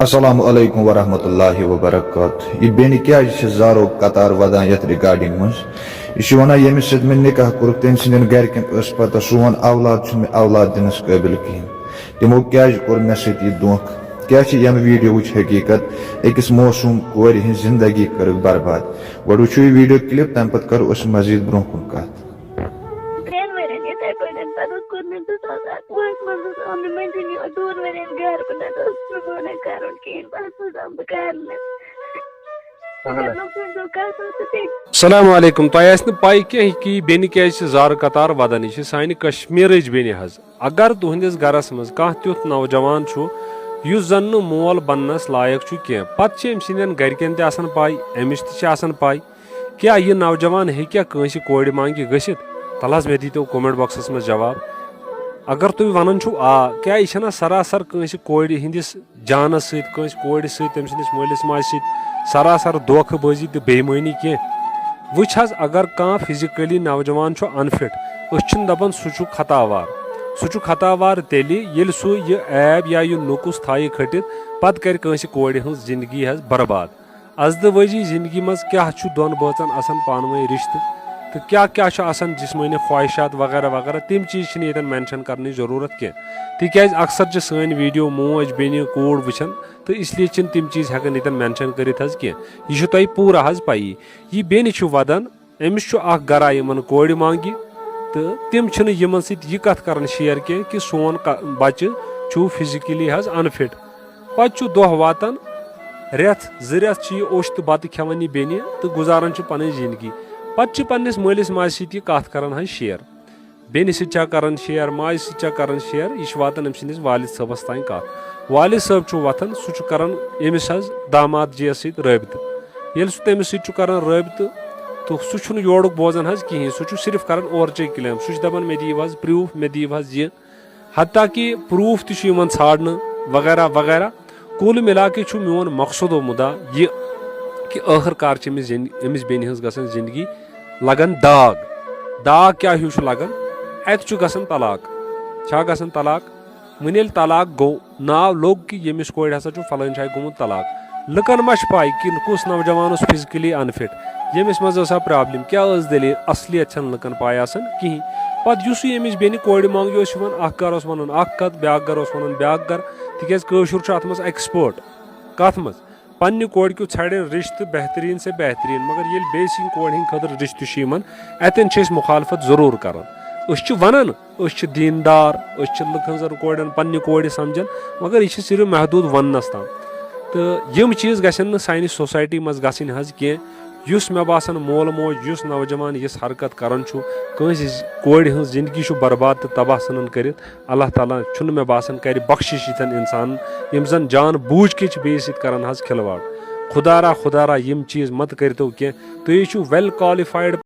Assalamu alaikum wa rahmatullahi wa barakatuh. Yeh beni क्या जारो कतार वदान यथ रिकॉर्डिंग मज यह वन यमिस सत मे निकाह कोर तम सदन गरकन पता सोन औलाद मे औलाद दिनस काबिल कहें तमो क्या कोर मे सत दोख क्या यम वीडियो वुच हकीकत अकिस मौसूम कोर हज जिंदगी कर बर्बाद गो वो वीडियो क्लिप तम पे करो मजीद ब्रोह कुन कत Assalamu alaikum. तह पाई कह कि बेन क्या जार कतार वदान यह सान कश्मीर बेन हज अगर तुहंदिस गरस मज कह तुथ नौजवान युस जन मोल बनस लायक कह पे अम सदन गरकन तन पाई अमिश तन पाई क्या यह नौजवान हेक्या कंस कोड़ मांगे गसित तल मे दीतो कमेंट बॉक्सस में जवाब अगर तुम वन आ क्या यह सरासर कंस कोड़ हंदिस जानस सस कोड़ सम मलिस माज सरासर धोखबाजी तो बेईमानी कह वुच अगर कह फिजिकली नौजवान अनफिट दपान सह खतावार तेल सह यह ऐब या यह नुकुस थाई खटित पत कर कंस कोड़ हज जिंदगी बर्बाद अजदवाजी जिंदगी मज क्या दोन बचन आसान पानवे रिश्ते तो क्या क्या जिस्मानी ख्वाहिशात वगैरह वगैरह तम चीज ये मेंशन करने जरूरत कह तिक अक्सर सन वीडियो मोज बेन कूड़ वुचान तो इसलिए तम चीज हेकन ये मेंशन कर कह यह तुम पूरा पाई यह बेन वदान अमिस गरा इन कोड़ मांगी तो तम सह कत कर शेयर कह कि सोन बच्चे फिजिकली अनफिट पे दह वातान रेत ज ओश तो बत खेवान यह बेन तो गुजारान पन जिंदगी पे पन्निस मलिस माज सह कत कर शेयर बेन सह शेयर माज सह शेयर यह वातान अम सस वालिद सबस तान कत वालिद सब वथन सह कर अमिस दामाद जी सत रबित ये तमिस सह रबित तो सह योड़ुक बोजान कहें सह सिर्फ कर ओरचे क्लेम सह दपान मे दीव प्रूफ मे दीव यह हत्ता कि प्रूफ तन छाड़न वगैरह वगैरह कुल मिला के मोन मकसद मुदा यह कि आखिरकार अमिस बेन गसन जिंदगी लगन दाग दाग क्या हूँ लगन अत गसन तलाक गसन तलाक वन ये तलाक गो नाव लोग कि यमिस कोड़ हसा फलान जाए गोमुत तलाक लुकन मा पाई कि कुस नौजवान फिजिकली अनफिट यमिस मज प्रॉब्लम क्या दलील असलियत लुकन पाई कहीं पे यमिस बेन कोड़ मांगे गर वन कत ब्या गर वन ब्या गर तिक अत मज एक्सपर्ट कत मज पन्ने कोड़ क्यों छड़े रिश्ते बेहतरीन से बेहतरीन मगर ये बेसिन कोड़ हिंद खतर रिश्ते अतन मुखालफत जरूर कर वन दीनदार लुकन कोड़न पन्ने कोड़ समझन मगर यह सिर्फ महदूद वनस ताम तो यम चीज़ गसन सानि सोसाइटी मज गसन कह युस मे बासान मोल मोज युस नौजवान इस हरकत करान कंस कोड़ हज जिंदगी बर्बाद तो तबाह सन कर अल्लाह ताला मे बासान कर बख्शिश इंसान यम जन जान बूझ के बेस करान खिलवाड़ खुदारा यम चीज़ मत करो कह तुम वेल क्वालिफाइड